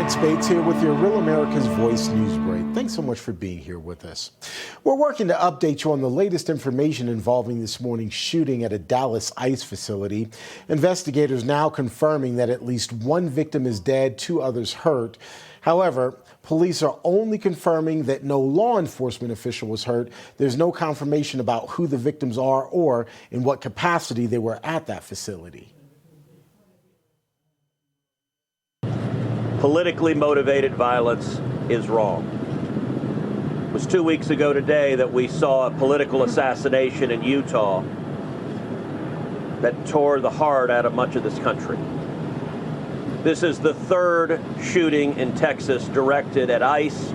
Terrence Bates here with your Real America's Voice News Break. Thanks so much for being here with us. We're working to update you on the latest information involving this morning's shooting at a Dallas ICE facility. Investigators now confirming that at least one victim is dead, 2 others hurt. However, police are only confirming that no law enforcement official was hurt. There's no confirmation about who the victims are or in what capacity they were at that facility. Politically motivated violence is wrong. It was 2 weeks ago today that we saw a political assassination in Utah that tore the heart out of much of this country. This is the 3rd shooting in Texas directed at ICE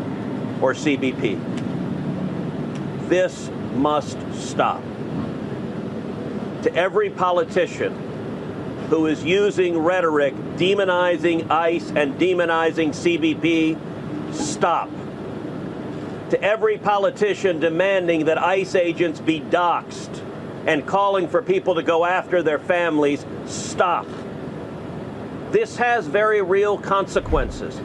or CBP. This must stop. To every politician who is using rhetoric demonizing ICE and demonizing CBP, stop. To every politician demanding that ICE agents be doxxed and calling for people to go after their families, stop. This has very real consequences.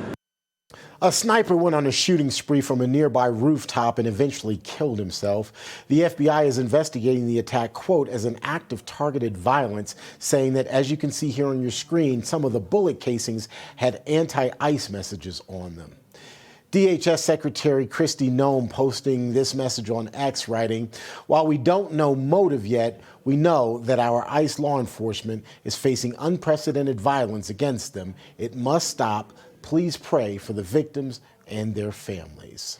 A sniper went on a shooting spree from a nearby rooftop and eventually killed himself. The FBI is investigating the attack, quote, as an act of targeted violence, saying that, as you can see here on your screen, some of the bullet casings had anti-ICE messages on them. DHS Secretary Kristi Noem posting this message on X, writing, "While we don't know motive yet, we know that our ICE law enforcement is facing unprecedented violence against them. It must stop. Please pray for the victims and their families."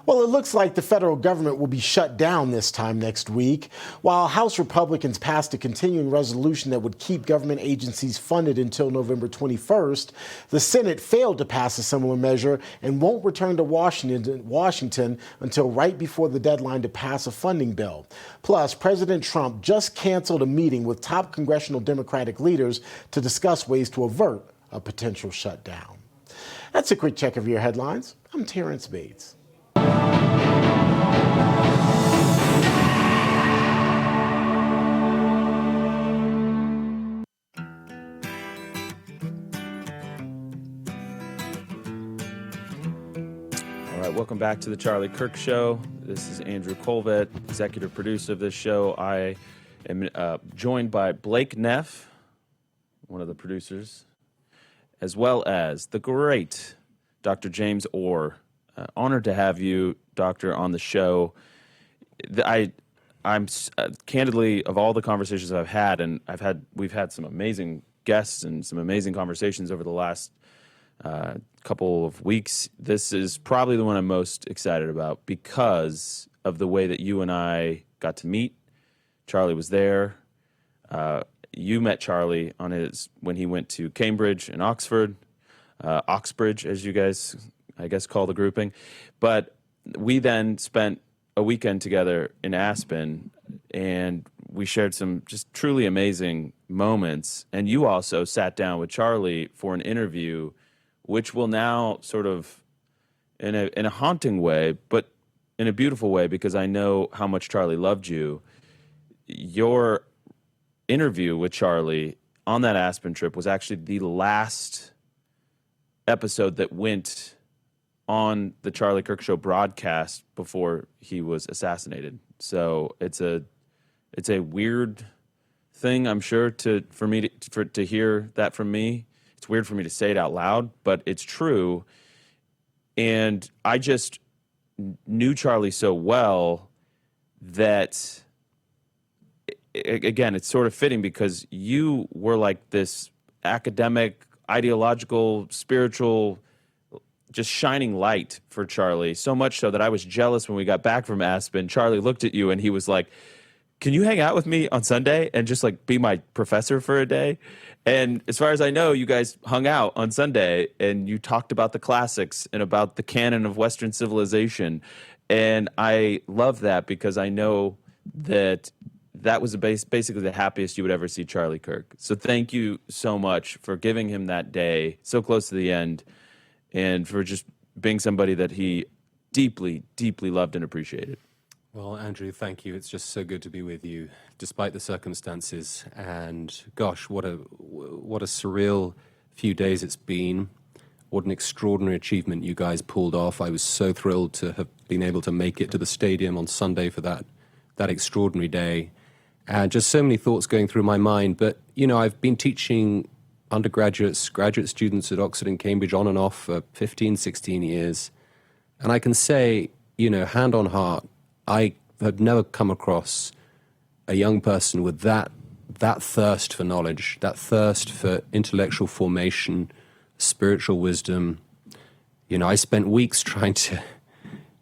Well, it looks like the federal government will be shut down this time next week. While House Republicans passed a continuing resolution that would keep government agencies funded until November 21st, the Senate failed to pass a similar measure and won't return to Washington until right before the deadline to pass a funding bill. Plus, President Trump just canceled a meeting with top congressional Democratic leaders to discuss ways to avert a potential shutdown. That's a quick check of your headlines. I'm Terrence Bates. Welcome back to the Charlie Kirk Show. This is Andrew Colvett, executive producer of this show. I am joined by Blake Neff, one of the producers, as well as the great Dr. James Orr. Honored to have you, Doctor, on the show. I'm candidly, of all the conversations I've had, and we've had some amazing guests and some amazing conversations over the last couple of weeks. This is probably the one I'm most excited about because of the way that you and I got to meet. Charlie was there. You met Charlie on when he went to Cambridge and Oxford, Oxbridge, as you guys, I guess, call the grouping. But we then spent a weekend together in Aspen, and we shared some just truly amazing moments. And you also sat down with Charlie for an interview, which will now sort of, in a haunting way, but in a beautiful way, because I know how much Charlie loved you. Your interview with Charlie on that Aspen trip was actually the last episode that went on the Charlie Kirk Show broadcast before he was assassinated. So it's a weird thing, I'm sure, for me to hear that from me. It's weird for me to say it out loud, but it's true. And I just knew Charlie so well that, again, it's sort of fitting because you were like this academic, ideological, spiritual, just shining light for Charlie, so much so that I was jealous when we got back from Aspen. Charlie looked at you and he was like, "Can you hang out with me on Sunday and just like be my professor for a day?" And as far as I know, you guys hung out on Sunday and you talked about the classics and about the canon of Western civilization. And I love that because I know that was basically the happiest you would ever see Charlie Kirk. So thank you so much for giving him that day so close to the end and for just being somebody that he deeply, deeply loved and appreciated. Well, Andrew, thank you. It's just so good to be with you, despite the circumstances. And gosh, what a surreal few days it's been. What an extraordinary achievement you guys pulled off. I was so thrilled to have been able to make it to the stadium on Sunday for that extraordinary day. And just so many thoughts going through my mind. But, I've been teaching undergraduates, graduate students at Oxford and Cambridge on and off for 15, 16 years. And I can say, hand on heart, I have never come across a young person with that thirst for knowledge, that thirst for intellectual formation, spiritual wisdom. I spent weeks trying to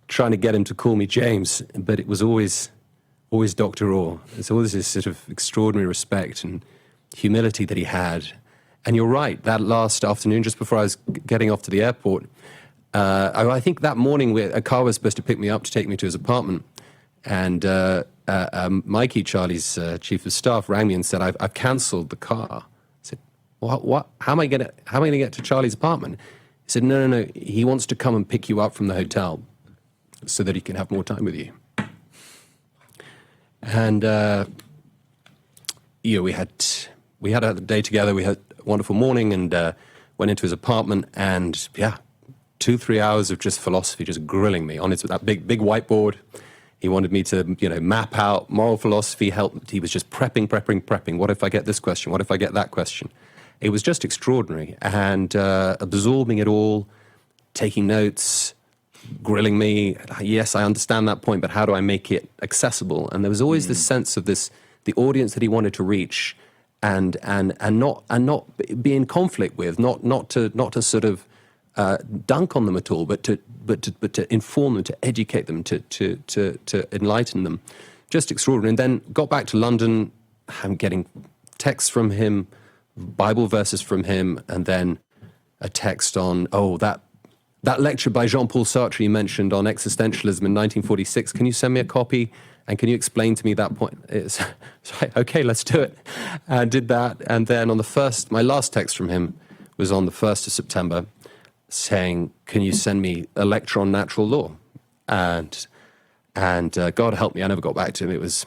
get him to call me James, but it was always Dr. Orr. There's always this sort of extraordinary respect and humility that he had. And you're right, that last afternoon, just before I was getting off to the airport, I think that morning a car was supposed to pick me up to take me to his apartment. And Mikey, Charlie's chief of staff, rang me and said, I've cancelled the car. I said, what? How am I going to get to Charlie's apartment? He said, no. He wants to come and pick you up from the hotel so that he can have more time with you. And, we had a day together. We had a wonderful morning and went into his apartment and, 2-3 hours of just philosophy, just grilling me on that big whiteboard. He wanted me to, map out moral philosophy. He was just prepping. What if I get this question? What if I get that question? It was just extraordinary. And absorbing it all, taking notes, grilling me. Yes, I understand that point, but how do I make it accessible? And there was always this sense of the audience that he wanted to reach, and not be in conflict with, not to sort of dunk on them at all, but to inform them, to educate them, to enlighten them. Just extraordinary. And then got back to London. I'm getting texts from him, Bible verses from him, and then a text on that lecture by Jean-Paul Sartre you mentioned on existentialism in 1946. Can you send me a copy? And can you explain to me that point? It's like, okay, let's do it. And did that. And then my last text from him was on the 1st of September saying, can you send me a lecture on natural law? And God help me, I never got back to him. It was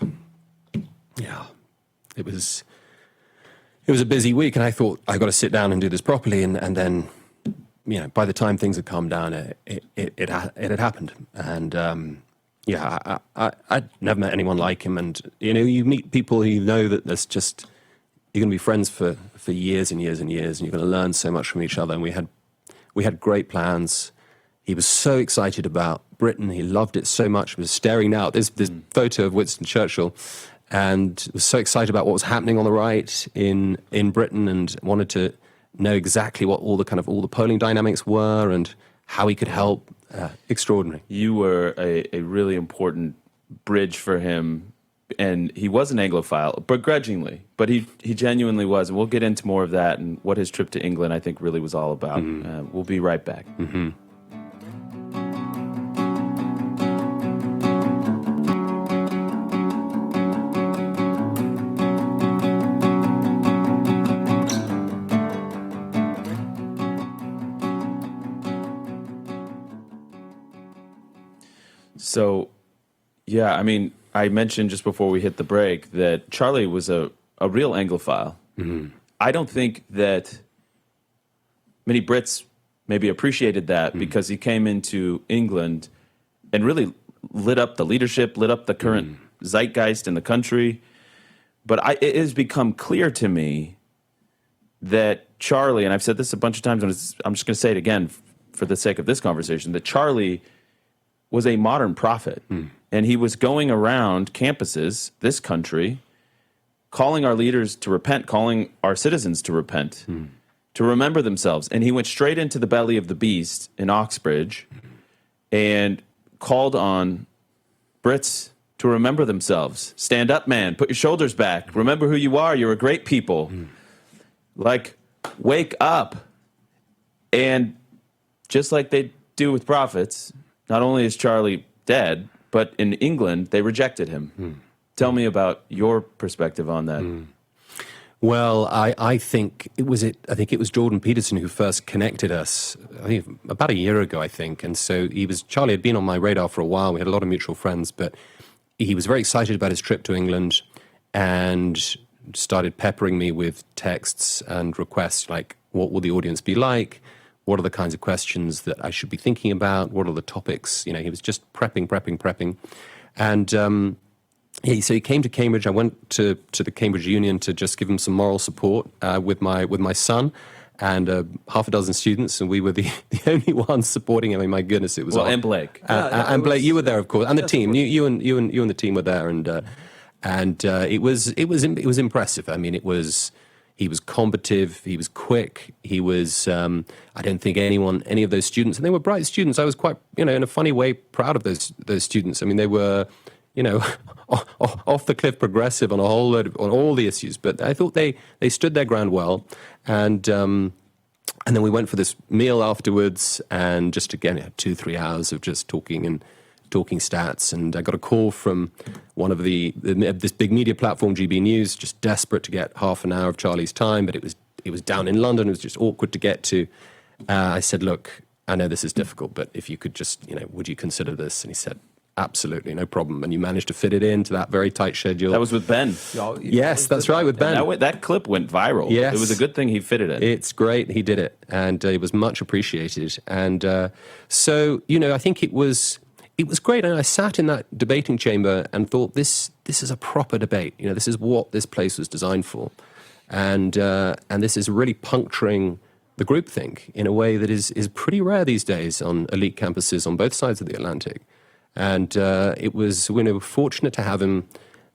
a busy week. And I thought, I've got to sit down and do this properly. And then, by the time things had calmed down, it had happened. And, I'd never met anyone like him. And, you meet people who that there's just, you're going to be friends for years and years and years, and you're going to learn so much from each other. And we had great plans. He was so excited about Britain. He loved it so much. He was staring now at this photo of Winston Churchill and was so excited about what was happening on the right in Britain, and wanted to know exactly what all the polling dynamics were and how he could help. Extraordinary. You were a really important bridge for him, and he was an Anglophile, begrudgingly, but he genuinely was. And we'll get into more of that and what his trip to England, I think, really was all about. We'll be right back. Mm-hmm. So, I mentioned just before we hit the break that Charlie was a real Anglophile. Mm-hmm. I don't think that many Brits maybe appreciated that because he came into England and really lit up the leadership, lit up the current zeitgeist in the country. But it has become clear to me that Charlie, and I've said this a bunch of times, and I'm just going to say it again for the sake of this conversation, that Charlie was a modern prophet. And he was going around campuses, this country, calling our leaders to repent, calling our citizens to repent, to remember themselves. And he went straight into the belly of the beast in Oxbridge and called on Brits to remember themselves. Stand up, man. Put your shoulders back. Remember who you are. You're a great people. Wake up. And just like they do with prophets, not only is Charlie dead, but in England, they rejected him. Tell me about your perspective on that. Well, I think it was Jordan Peterson who first connected us, I think about a year ago, I think. And so Charlie had been on my radar for a while. We had a lot of mutual friends, but he was very excited about his trip to England and started peppering me with texts and requests like, what will the audience be like? what are the kinds of questions that I should be thinking about? What are the topics? He was just prepping. And so he came to Cambridge. I went to the Cambridge Union to just give him some moral support with my son and half a dozen students, and we were the only ones supporting him. I mean, my goodness, it was and Blake. And Blake, you were there, of course, and the team. You and the team were there, and it was impressive. I mean, he was combative, he was quick, he was, I don't think any of those students, and they were bright students. I was quite, in a funny way, proud of those students. I mean, they were, off the cliff progressive on on all the issues, but I thought they stood their ground well. And then we went for this meal afterwards, and just again, 2-3 hours of just talking stats. And I got a call from one of this big media platform, GB News, just desperate to get half an hour of Charlie's time, but it was down in London. It was just awkward to get to. I said, look, I know this is difficult, but if you could just, would you consider this? And he said, absolutely, no problem. And you managed to fit it into that very tight schedule. That was with Ben. Yes, that's right, with Ben. That clip went viral. Yes. It was a good thing he fit it in. It's great. He did it, and it was much appreciated. And so, I think it was great. And I sat in that debating chamber and thought, this is a proper debate. This is what this place was designed for. And this is really puncturing the groupthink in a way that is pretty rare these days on elite campuses on both sides of the Atlantic. And it was, we were fortunate to have him.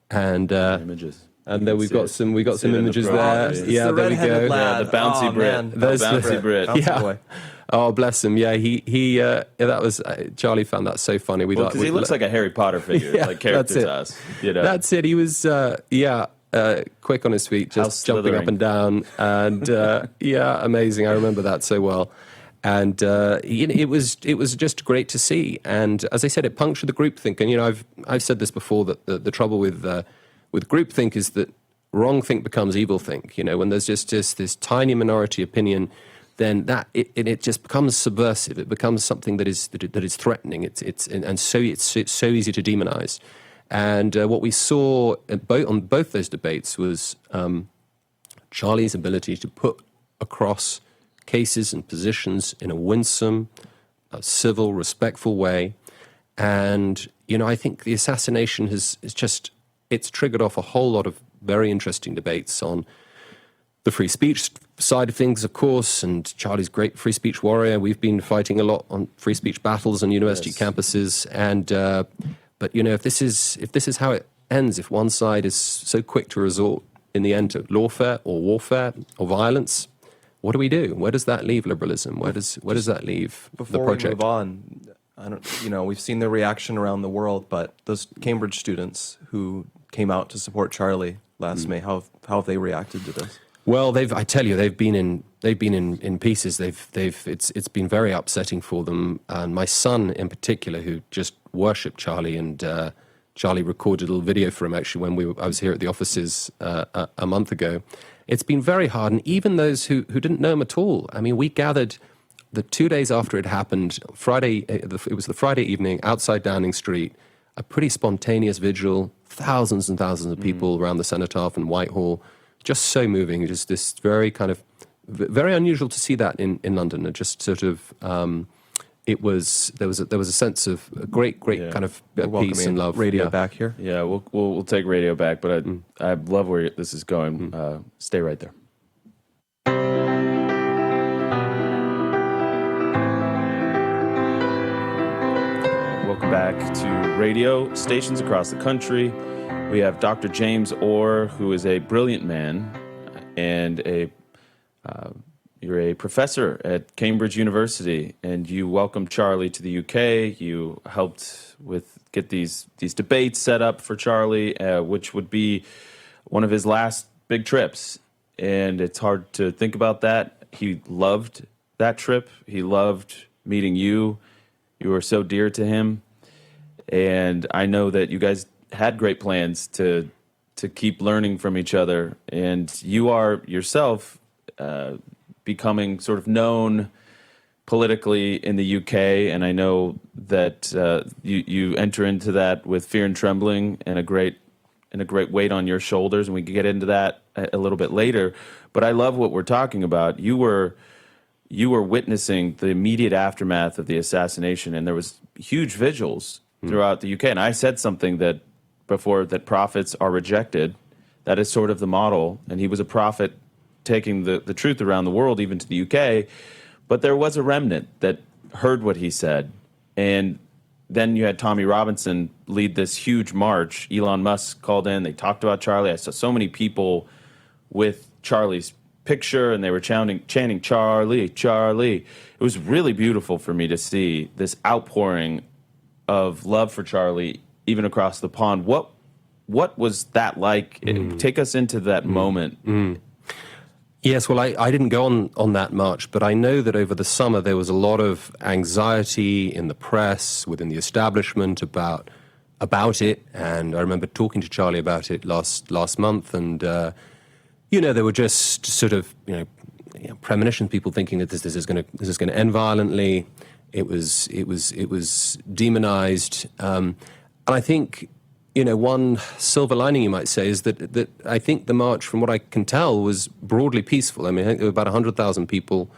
And images. And then we got some images there. Yeah, there we go. Yeah, the bouncy Brit. The bouncy Brit. Yeah. Oh, bless him. Yeah, he that was Charlie found that so funny. Because he looks like a Harry Potter figure, yeah, like character to us. That's it. He was quick on his feet, just jumping up and down, and amazing. I remember that so well. And it was just great to see. And as I said, it punctured the groupthink. And I've said this before, that the trouble with groupthink is that wrong think becomes evil think. When there's just this tiny minority opinion, then it just becomes subversive. It becomes something that is threatening. It's so easy to demonize. And what we saw on both those debates was Charlie's ability to put across cases and positions in a winsome, civil, respectful way. And I think the assassination it's triggered off a whole lot of very interesting debates on the free speech side of things, of course, and Charlie's great free speech warrior. We've been fighting a lot on free speech battles on university campuses, and but if this is how it ends, if one side is so quick to resort in the end to lawfare or warfare or violence, what do we do? Where does that leave liberalism? Where does that leave the project? Before we move on, I don't, we've seen the reaction around the world, but those Cambridge students who came out to support Charlie last May, how have they reacted to this? Well, I tell you, they've been in pieces. It's been very upsetting for them. And my son, in particular, who just worshipped Charlie, and Charlie recorded a little video for him actually when I was here at the offices a month ago. It's been very hard, and even those who didn't know him at all. I mean, we gathered the 2 days after it happened. Friday, it was the Friday evening outside Downing Street. A pretty spontaneous vigil, thousands and thousands of people around the Cenotaph and Whitehall. Just so moving. Just this very kind of very unusual to see that in London. And just sort of there was a sense of a great kind of peace and love. Radio back here. Yeah, we'll take radio back, but I love where this is going. Stay right there. Welcome back to radio stations across the country. We have Dr. James Orr, who is a brilliant man, and you're a professor at Cambridge University, and you welcomed Charlie to the UK. You helped get these debates set up for Charlie, which would be one of his last big trips. And it's hard to think about that. He loved that trip. He loved meeting you. You were so dear to him. And I know that you guys had great plans to keep learning from each other. And you are yourself becoming sort of known politically in the UK. And I know that you enter into that with fear and trembling and a great weight on your shoulders. And we can get into that a little bit later. But I love what we're talking about. You were you were witnessing the immediate aftermath of the assassination, and there was huge vigils throughout the UK. And I said something that before, that prophets are rejected. That is sort of the model. And he was a prophet taking the truth around the world, even to the UK. But there was a remnant that heard what he said. And then you had Tommy Robinson lead this huge march. Elon Musk called in. They talked about Charlie. I saw so many people with Charlie's picture, and they were chanting Charlie, Charlie. It was really beautiful for me to see this outpouring of love for Charlie, even across the pond. What was that like? Take us into that moment. Yes, well, I didn't go on that march, but I know that over the summer there was a lot of anxiety in the press, within the establishment about it, and I remember talking to Charlie about it last month, and there were just sort of premonitions, people thinking that this is going to end violently. It was demonized, and I think one silver lining, you might say, is that I think the march, from what I can tell, was broadly peaceful. I mean, I think there were about 100,000 people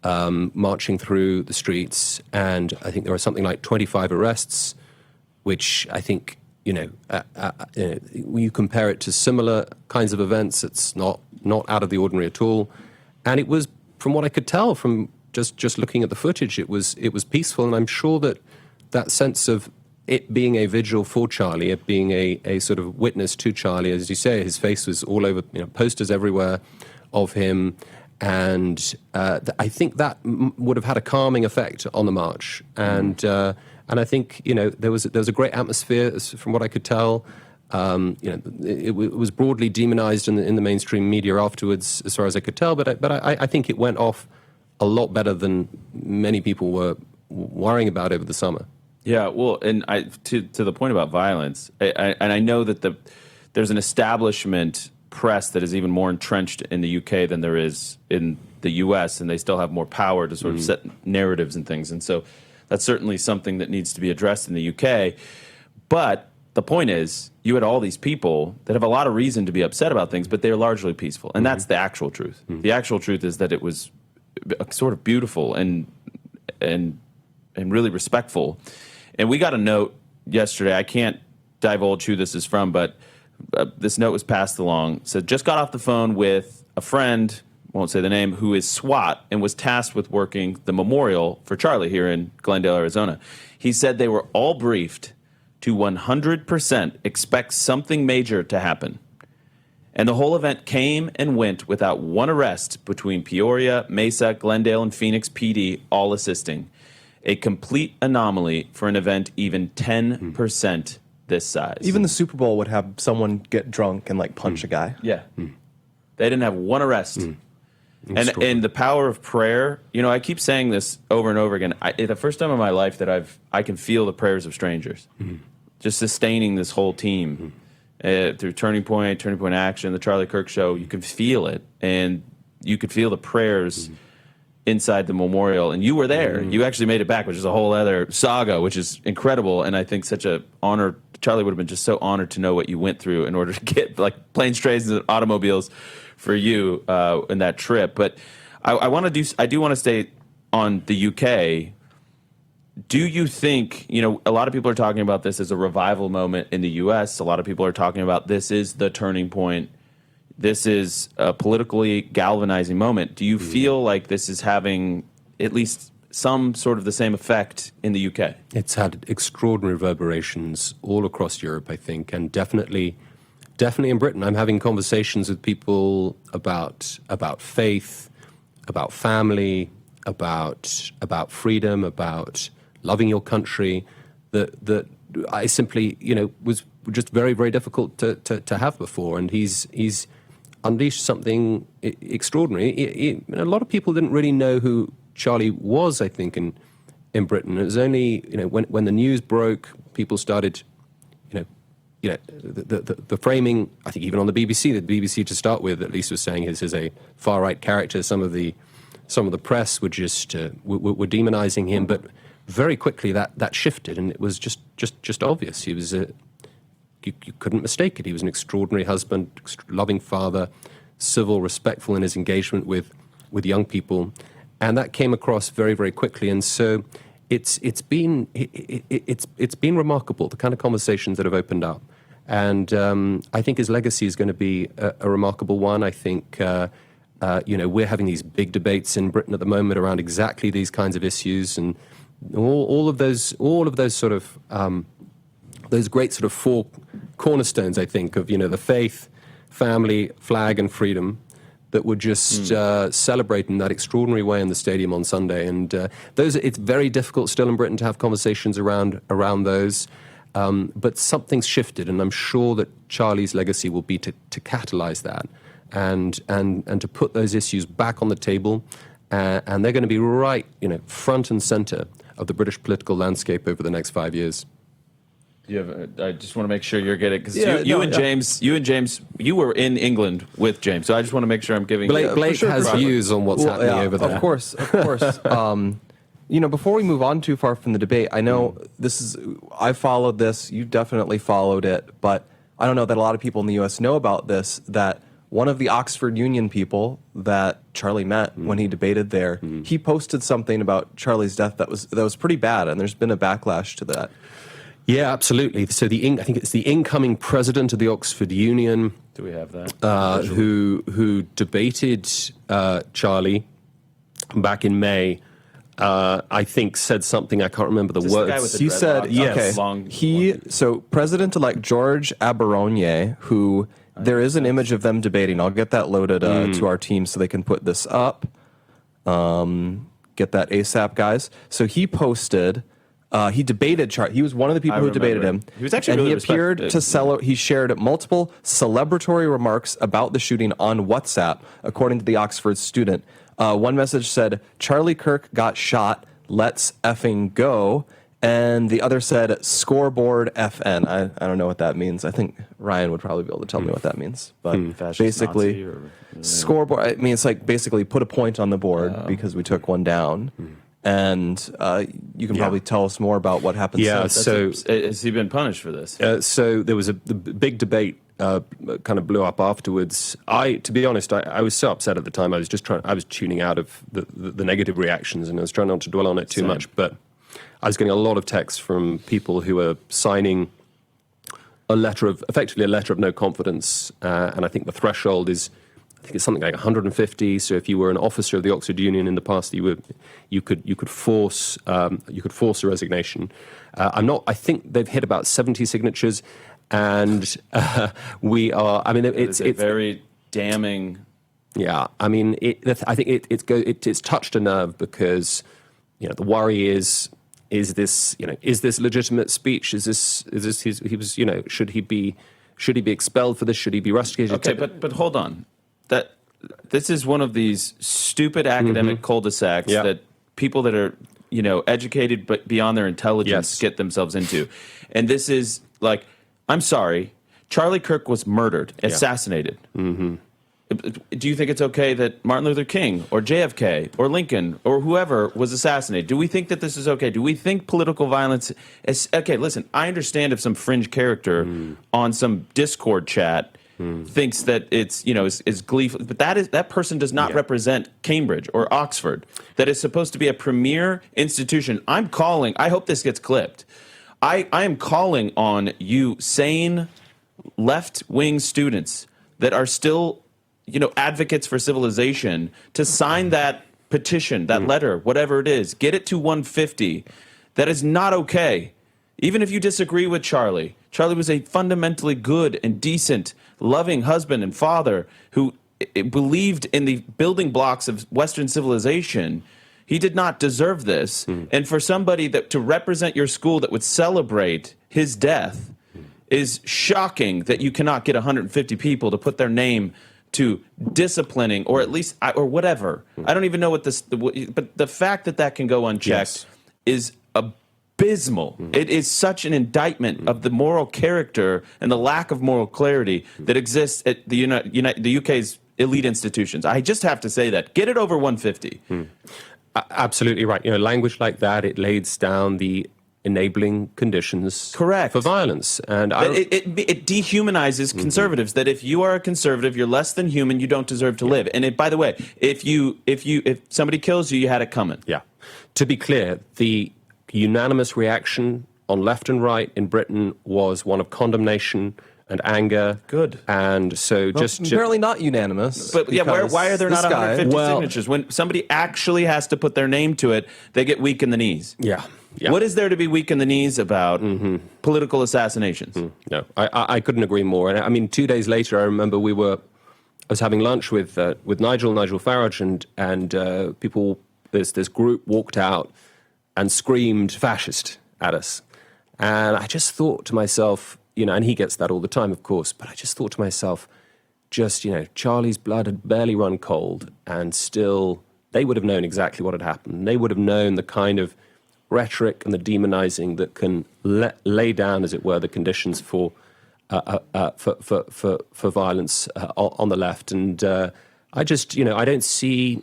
marching through the streets, and I think there were something like 25 arrests, which I think, when you compare it to similar kinds of events, it's not out of the ordinary at all. And it was, from what I could tell from just looking at the footage, it was peaceful, and I'm sure that sense of it being a vigil for Charlie, it being a sort of witness to Charlie, as you say, his face was all over, posters everywhere of him, and I think that would have had a calming effect on the march, and I think there was a great atmosphere, from what I could tell. It was broadly demonized in the mainstream media afterwards, as far as I could tell, but I think it went off a lot better than many people were worrying about over the summer. Yeah, well, and to the point about violence, I know that there's an establishment press that is even more entrenched in the UK than there is in the US, and they still have more power to sort of set narratives and things. And so that's certainly something that needs to be addressed in the UK. But the point is, you had all these people that have a lot of reason to be upset about things, but they're largely peaceful. And that's the actual truth. The actual truth is that it was sort of beautiful and really respectful. And we got a note yesterday. I can't divulge who this is from, but this note was passed along. It said, just got off the phone with a friend, won't say the name, who is SWAT and was tasked with working the memorial for Charlie here in Glendale, Arizona. He said they were all briefed to 100% expect something major to happen. And the whole event came and went without one arrest between Peoria, Mesa, Glendale, and Phoenix PD, all assisting. A complete anomaly for an event even 10% this size. Even the Super Bowl would have someone get drunk and punch a guy. Yeah. They didn't have one arrest. And the power of prayer, I keep saying this over and over again. The first time in my life that I can feel the prayers of strangers, just sustaining this whole team through Turning Point Action, the Charlie Kirk Show. You can feel it, and you could feel the prayers inside the memorial, and you were there. You actually made it back, which is a whole other saga, which is incredible, and I think such an honor. Charlie would have been just so honored to know what you went through in order to get planes, trains, and automobiles for you in that trip. But I do want to stay on the UK. Do you think, a lot of people are talking about this as a revival moment in the US. A lot of people are talking about this is the turning point. This is a politically galvanizing moment. Do you feel like this is having at least some sort of the same effect in the UK? It's had extraordinary reverberations all across Europe, I think, and definitely in Britain. I'm having conversations with people about faith, about family, about freedom, about loving your country, that I simply, was just very, very difficult to have before. And he's unleashed something extraordinary. A lot of people didn't really know who Charlie was, I think, in Britain. It was only, when the news broke, people started, the framing, I think even on the BBC to start with, at least was saying this is a far-right character. Some of the press were just, were demonizing him, but very quickly that shifted, and it was just obvious. He was you couldn't mistake it. He was an extraordinary husband, loving father, civil, respectful in his engagement with young people. and that came across very, very quickly. And so it's been remarkable, the kind of conversations that have opened up. And I think his legacy is going to be a remarkable one. I think we're having these big debates in Britain at the moment around exactly these kinds of issues, and all of those sort of those great sort of four cornerstones, I think, of the faith, family, flag, and freedom, that were just celebrated in that extraordinary way in the stadium on Sunday. And it's very difficult still in Britain to have conversations around those. But something's shifted, and I'm sure that Charlie's legacy will be to catalyze that and to put those issues back on the table. And they're going to be right, front and center of the British political landscape over the next 5 years. I just want to make sure you're getting, because James, you were in England with James, so I just want to make sure I'm giving. Blake has views on what's happening over there. Of course. Before we move on too far from the debate, I know I followed this. You definitely followed it, but I don't know that a lot of people in the U.S. know about this. That one of the Oxford Union people that Charlie met when he debated there, he posted something about Charlie's death that was pretty bad, and there's been a backlash to that. Yeah, absolutely. So I think it's the incoming president of the Oxford Union. Do we have that? Who debated Charlie back in May. I think said something, I can't remember the words. The guy with the He said, dreadlocks? okay. So President-elect George Aberonier, who there is an image of them debating. I'll get that loaded to our team so they can put this up. Get that ASAP, guys. So he posted. He debated Charlie. He was one of the people who debated him. He was actually really appeared respected. He shared multiple celebratory remarks about the shooting on WhatsApp, according to the Oxford student. One message said, "Charlie Kirk got shot. Let's effing go." And the other said, "Scoreboard FN." I don't know what that means. I think Ryan would probably be able to tell me what that means. But basically, scoreboard. I mean, it's like basically put a point on the board because we took one down. And you can probably tell us more about what happened. Yeah, so has he been punished for this? So there was the big debate kind of blew up afterwards. To be honest, I was so upset at the time. I was tuning out of the negative reactions, and I was trying not to dwell on it too much. But I was getting a lot of texts from people who were signing effectively a letter of no confidence. And I think the threshold is, I think it's something like 150. So if you were an officer of the Oxford Union in the past, you could force a resignation. I think they've hit about 70 signatures, and we are. I mean, it's very damning. Yeah, I mean, I think it's touched a nerve, because the worry is this legitimate speech? Is this he was should he be expelled for this? Should he be rusticated? Okay, but hold on. This is one of these stupid academic cul-de-sacs that people that are educated but beyond their intelligence get themselves into, and this is like, I'm sorry, Charlie Kirk was murdered, assassinated. Do you think it's okay that Martin Luther King or JFK or Lincoln or whoever was assassinated? Do we think that this is okay? Do we think political violence is okay? Listen, I understand if some fringe character on some Discord chat thinks that it's is gleeful, but that person does not represent Cambridge or Oxford, that is supposed to be a premier institution. I'm calling. I hope this gets clipped. I am calling on you sane left-wing students that are still advocates for civilization to sign that petition, that letter, whatever it is. Get it to 150. That is not okay. Even if you disagree with Charlie. Charlie was a fundamentally good and decent, loving husband and father who believed in the building blocks of Western civilization. He did not deserve this. And for somebody to represent your school that would celebrate his death is shocking, that you cannot get 150 people to put their name to disciplining, or at least, or whatever. I don't even know what this, but the fact that can go unchecked is abysmal. It is such an indictment of the moral character and the lack of moral clarity that exists at the UK's elite institutions. I just have to say that. Get it over 150. Absolutely right. Language like that, it lays down the enabling conditions Correct. for violence. And It dehumanizes conservatives. That if you are a conservative, you're less than human. You don't deserve to live. And by the way, if somebody kills you, you had it coming. Yeah. To be clear, the unanimous reaction on left and right in Britain was one of condemnation and anger. Good. And so Apparently not unanimous. But yeah, why are there not this guy- 150 signatures? When somebody actually has to put their name to it, they get weak in the knees. Yeah. Yeah. What is there to be weak in the knees about political assassinations? No, I couldn't agree more. And I mean, 2 days later, I remember I was having lunch with Nigel Farage, and people, this group walked out and screamed fascist at us. And I just thought to myself, and he gets that all the time, of course, but I just thought to myself, Charlie's blood had barely run cold, and still they would have known exactly what had happened. They would have known the kind of rhetoric and the demonizing that can lay down, as it were, the conditions for violence on the left. And I just, I don't see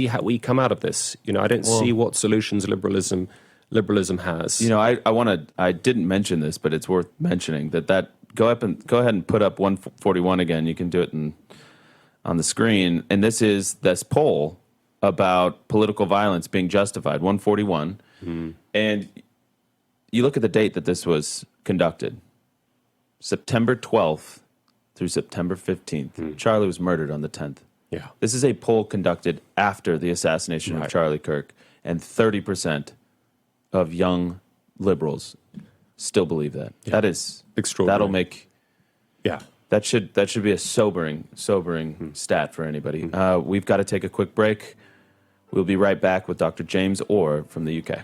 how we come out of this. I don't see what solutions liberalism has. I didn't mention this, but it's worth mentioning that go ahead and put up 141 again. You can do it on the screen. And this is this poll about political violence being justified, 141. And you look at the date that this was conducted, September 12th through September 15th. Charlie was murdered on the 10th. Yeah. This is a poll conducted after the assassination of Charlie Kirk, and 30% of young liberals still believe that. Yeah. That is extraordinary. That'll make that should be a sobering stat for anybody. We've got to take a quick break. We'll be right back with Dr. James Orr from the UK.